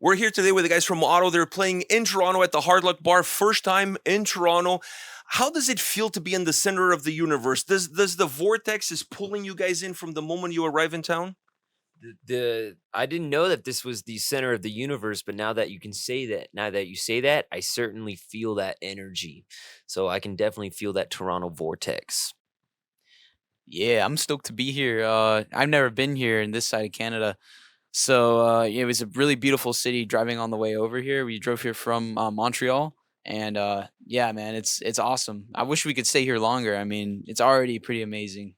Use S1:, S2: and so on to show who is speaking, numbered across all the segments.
S1: We're here today with the guys from Otto. They're playing in Toronto at the Hard Luck Bar, first time in Toronto. How does it feel to be in the center of the universe? Does the vortex is pulling you guys in from the moment you arrive in town?
S2: The I didn't know that this was the center of the universe, but now that you say that, I certainly feel that energy. So I can definitely feel that Toronto vortex.
S3: Yeah, I'm stoked to be here. I've never been here in this side of Canada. So yeah, it was a really beautiful city driving on the way over here. We drove here from Montreal, and yeah, man, it's awesome. I wish we could stay here longer. I mean, it's already pretty amazing.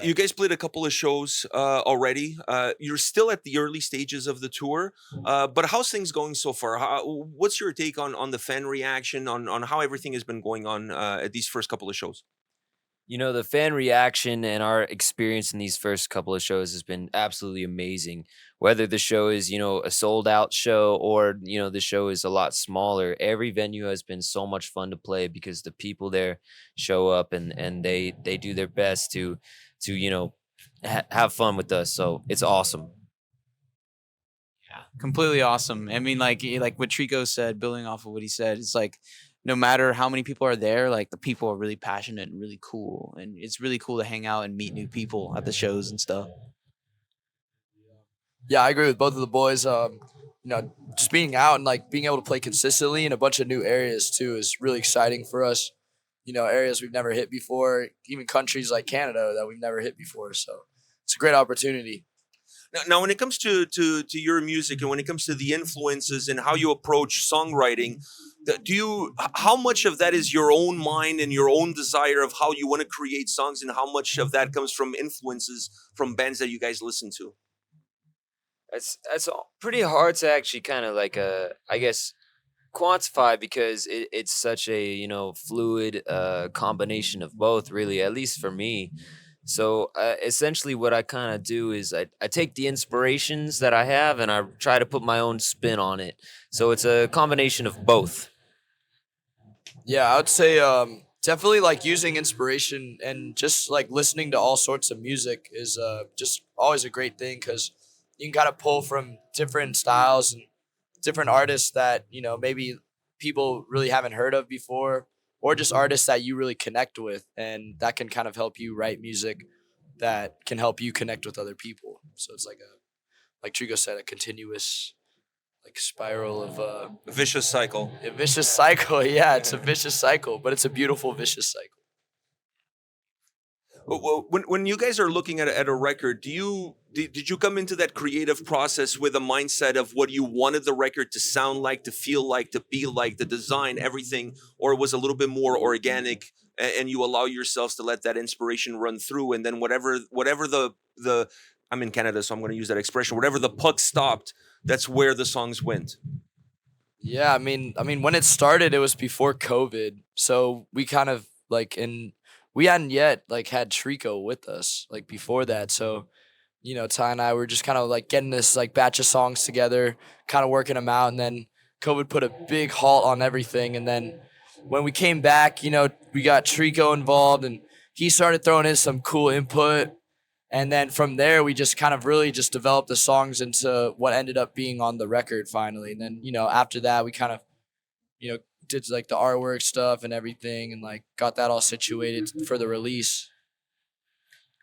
S1: You guys played a couple of shows already. You're still at the early stages of the tour, but how's things going so far? What's your take on the fan reaction, on how everything has been going on at these first couple of shows?
S2: The fan reaction and our experience in these first couple of shows has been absolutely amazing. Whether the show is, a sold out show or, the show is a lot smaller, every venue has been so much fun to play because the people there show up and they do their best to have fun with us. So it's awesome.
S3: Yeah, completely awesome. I mean, like what Trico said, building off of what he said, it's like no matter how many people are there, like the people are really passionate and really cool, and it's really cool to hang out and meet new people at the shows and stuff.
S4: Yeah, I agree with both of the boys. Just being out and like being able to play consistently in a bunch of new areas too is really exciting for us. Areas we've never hit before, even countries like Canada that we've never hit before. So it's a great opportunity.
S1: Now, when it comes to your music and when it comes to the influences and how you approach songwriting, how much of that is your own mind and your own desire of how you want to create songs, and how much of that comes from influences from bands that you guys listen to?
S2: That's pretty hard to actually kind of I guess quantify because it's such a fluid combination of both, really, at least for me. So essentially what I kind of do is I take the inspirations that I have and I try to put my own spin on it. So it's a combination of both.
S4: Yeah, I would say definitely like using inspiration and just like listening to all sorts of music is just always a great thing because you can kind of pull from different styles and different artists that maybe people really haven't heard of before, or just artists that you really connect with, and that can kind of help you write music that can help you connect with other people. So it's like Trigo said, a continuous like spiral of
S1: Vicious cycle.
S4: a vicious cycle. Yeah, it's a vicious cycle, but it's a beautiful vicious cycle.
S1: Well, when you guys are looking at a record, did you come into that creative process with a mindset of what you wanted the record to sound like, to feel like, to be like, the design, everything, or it was a little bit more organic, and you allow yourselves to let that inspiration run through, and then whatever the I'm in Canada, so I'm going to use that expression. Whatever the puck stopped, that's where the songs went.
S4: Yeah, I mean, when it started, it was before COVID, so we kind of we hadn't yet like had Trico with us like before that. So, Ty and I were just kind of like getting this like batch of songs together, kind of working them out, and then COVID put a big halt on everything. And then when we came back, we got Trico involved, and he started throwing in some cool input. And then from there, we just kind of really just developed the songs into what ended up being on the record finally. And then, after that, we kind of, did like the artwork stuff and everything, and like got that all situated for the release.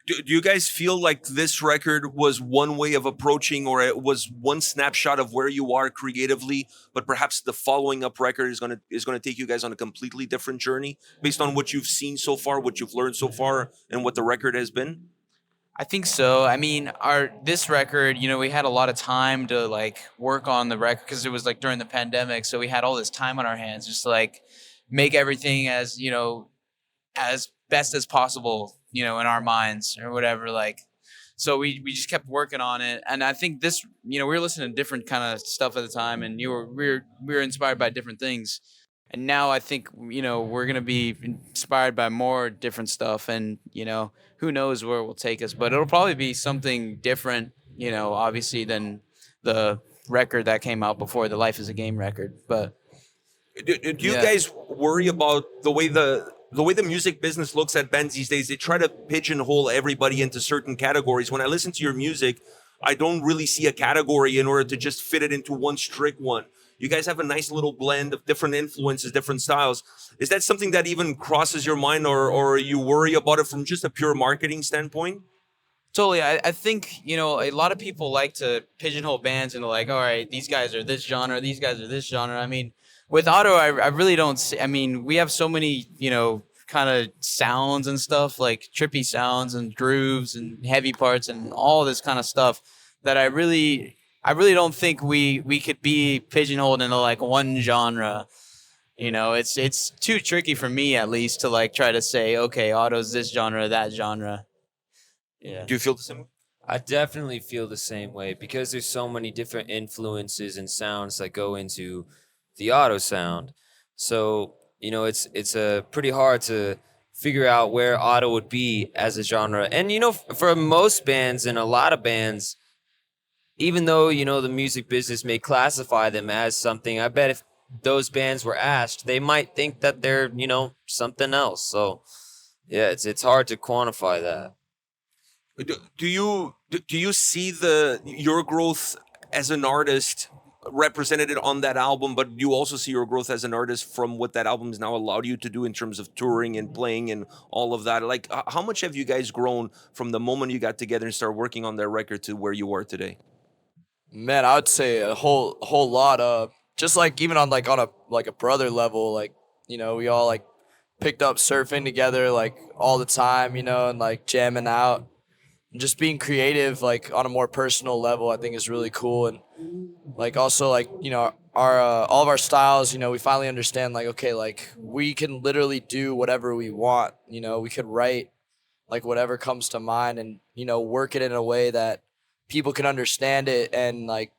S1: Do you guys feel like this record was one way of approaching, or it was one snapshot of where you are creatively, but perhaps the following up record is gonna take you guys on a completely different journey based on what you've seen so far, what you've learned so far, and what the record has been?
S3: I think so. I mean, this record, we had a lot of time to like work on the record because it was like during the pandemic, so we had all this time on our hands just to like make everything as as best as possible, in our minds or whatever. Like, so we just kept working on it, and I think this, we were listening to different kind of stuff at the time, and we were inspired by different things. And now I think, we're going to be inspired by more different stuff, and, who knows where it will take us, but it'll probably be something different, obviously than the record that came out before, the Life is a Game record. But
S1: Do you
S3: yeah.
S1: guys worry about the way the music business looks at bands these days? They try to pigeonhole everybody into certain categories. When I listen to your music, I don't really see a category in order to just fit it into one strict one. You guys have a nice little blend of different influences, different styles. Is that something that even crosses your mind, or you worry about it from just a pure marketing standpoint?
S3: Totally. I think, a lot of people like to pigeonhole bands into like, all right, these guys are this genre, these guys are this genre. I mean, with Otto, I really don't see, I mean, we have so many, kind of sounds and stuff, like trippy sounds and grooves and heavy parts and all this kind of stuff that I really don't think we could be pigeonholed into like one genre. It's too tricky for me at least to like try to say, okay, Otto's this genre, that genre. Yeah.
S1: Do you feel the same?
S2: I definitely feel the same way because there's so many different influences and sounds that go into the auto sound. So, it's pretty hard to figure out where auto would be as a genre. And for most bands and a lot of bands, even though, the music business may classify them as something, I bet if those bands were asked, they might think that they're, something else. So, yeah, it's hard to quantify that.
S1: Do you see your growth as an artist represented on that album, but you also see your growth as an artist from what that album has now allowed you to do in terms of touring and playing and all of that? Like, how much have you guys grown from the moment you got together and started working on that record to where you are today?
S4: Man, I would say a whole lot. Just like even on a brother level, like we all like picked up surfing together like all the time, and like jamming out. Just being creative like on a more personal level, I think is really cool. And like also like our all of our styles, we finally understand like, okay, like we can literally do whatever we want. We could write like whatever comes to mind and work it in a way that people can understand it and like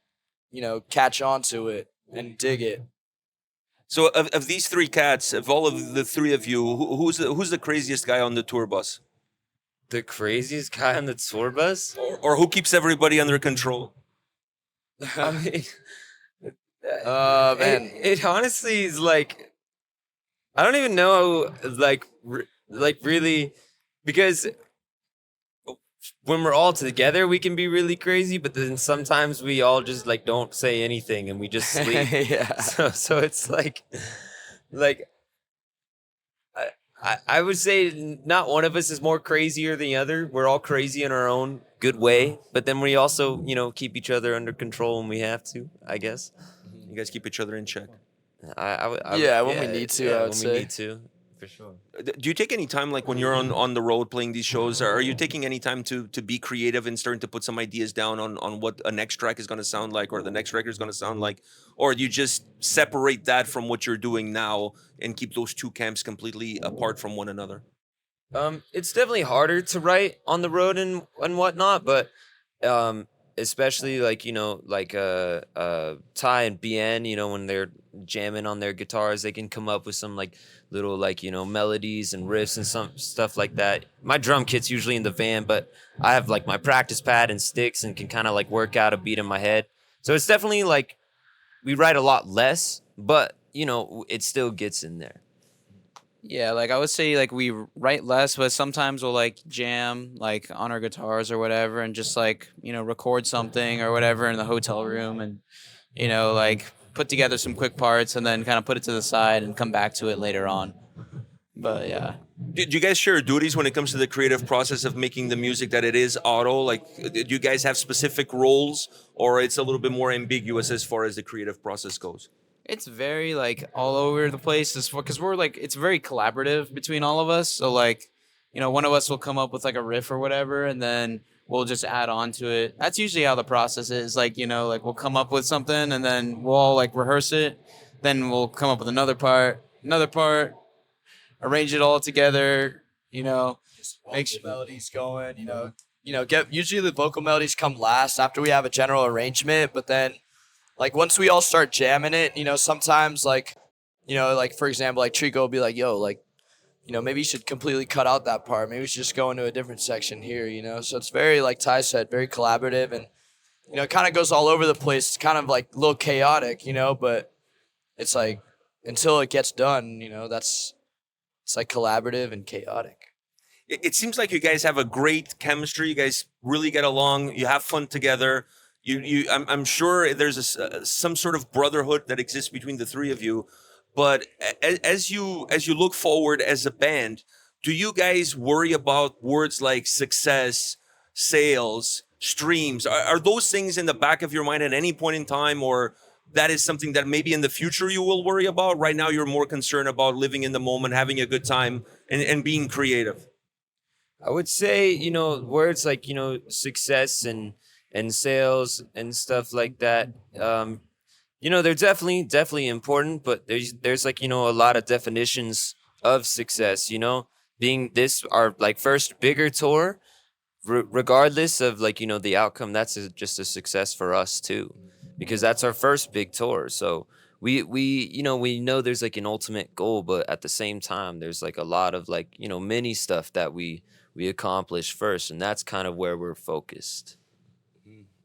S4: catch on to it and dig it.
S1: So of these three cats, of all of the three of you, who's the craziest guy on the tour bus?
S2: The craziest guy on the tour bus?
S1: Or who keeps everybody under control?
S2: I mean,
S4: Man.
S2: it honestly is like, I don't even know, like really, because when we're all together, we can be really crazy, but then sometimes we all just like don't say anything and we just sleep.
S4: Yeah.
S2: So it's like I would say not one of us is more crazier than the other. We're all crazy in our own good way, but then we also, keep each other under control when we have to, I guess.
S1: You guys keep each other in check.
S4: When we need to, I would say.
S2: We need to, for sure.
S1: Do you take any time, like when you're on the road playing these shows, are you taking any time to be creative and starting to put some ideas down on what a next track is going to sound like or the next record is going to sound like? Or do you just separate that from what you're doing now and keep those two camps completely apart from one another?
S2: It's definitely harder to write on the road and whatnot, but especially like Ty and BN, when they're jamming on their guitars, they can come up with some like little like melodies and riffs and some stuff like that. My drum kit's usually in the van, but I have like my practice pad and sticks and can kind of like work out a beat in my head. So it's definitely like we write a lot less, but it still gets in there.
S3: Yeah, like I would say like we write less, but sometimes we'll like jam like on our guitars or whatever and just like, record something or whatever in the hotel room and, like put together some quick parts and then kind of put it to the side and come back to it later on. But yeah.
S1: Do you guys share duties when it comes to the creative process of making the music that it is Otto? Like, do you guys have specific roles or it's a little bit more ambiguous as far as the creative process goes?
S3: It's very like all over the place because we're like it's very collaborative between all of us. So like, one of us will come up with like a riff or whatever, and then we'll just add on to it. That's usually how the process is. Like like we'll come up with something, and then we'll all like rehearse it. Then we'll come up with another part, arrange it all together.
S4: Make sure melodies going. Usually the vocal melodies come last after we have a general arrangement, but then. Like, once we all start jamming it, sometimes, like, like, for example, like, Trico will be like, yo, like, maybe you should completely cut out that part. Maybe we should just go into a different section here, So it's very, like Ty said, very collaborative. And, it kind of goes all over the place. It's kind of, like, a little chaotic, but it's, like, until it gets done, it's, like, collaborative and chaotic.
S1: it seems like you guys have a great chemistry. You guys really get along. You have fun together. I'm sure there's some sort of brotherhood that exists between the three of you. But as you look forward as a band, do you guys worry about words like success, sales, streams? Are those things in the back of your mind at any point in time, or that is something that maybe in the future you will worry about? Right now, you're more concerned about living in the moment, having a good time, and being creative.
S2: I would say, words like, success and sales and stuff like that. They're definitely important, but there's like, a lot of definitions of success, being this our like first bigger tour, regardless of like, the outcome, that's just a success for us too, because that's our first big tour. So we know there's like an ultimate goal, but at the same time, there's like a lot of like, mini stuff that we accomplish first, and that's kind of where we're focused.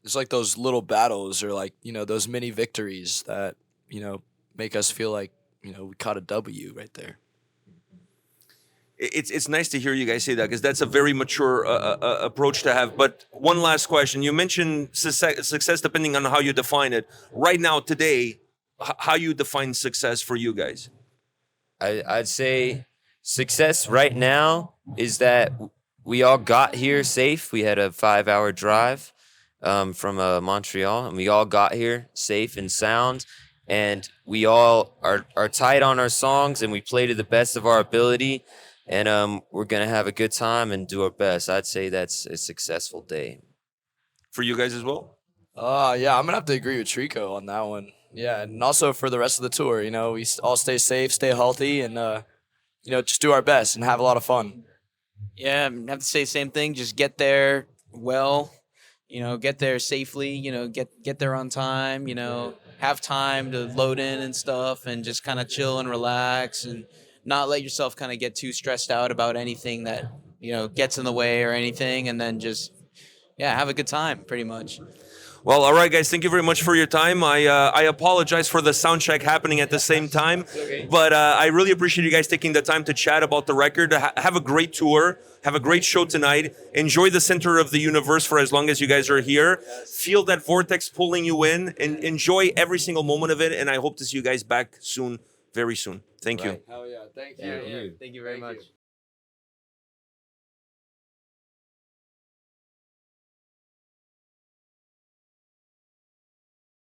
S4: It's like those little battles or like, those mini victories that, make us feel like, we caught a W right there.
S1: It's nice to hear you guys say that, because that's a very mature approach to have. But one last question: you mentioned success depending on how you define it. Right now, today, how you define success for you guys?
S2: I'd say success right now is that we all got here safe. We had a 5-hour drive from Montreal, and we all got here safe and sound. And we all are tight on our songs, and we play to the best of our ability. And we're gonna have a good time and do our best. I'd say that's a successful day.
S1: For you guys as well?
S4: Yeah, I'm gonna have to agree with Trico on that one. Yeah, and also for the rest of the tour, we all stay safe, stay healthy, and just do our best and have a lot of fun.
S3: Yeah, I have to say the same thing. Just get there well, get there safely, get there on time, have time to load in and stuff, and just kind of chill and relax, and not let yourself kind of get too stressed out about anything that, gets in the way or anything, and then just, have a good time, pretty much.
S1: Well, all right, guys. Thank you very much for your time. I apologize for the sound check happening at the same time, but I really appreciate you guys taking the time to chat about the record. Have a great tour. Have a great show tonight. Enjoy the center of the universe for as long as you guys are here. Feel that vortex pulling you in, and enjoy every single moment of it. And I hope to see you guys back soon, very soon. Thank you.
S4: Hell yeah. Thank you.
S3: Yeah, thank you very much.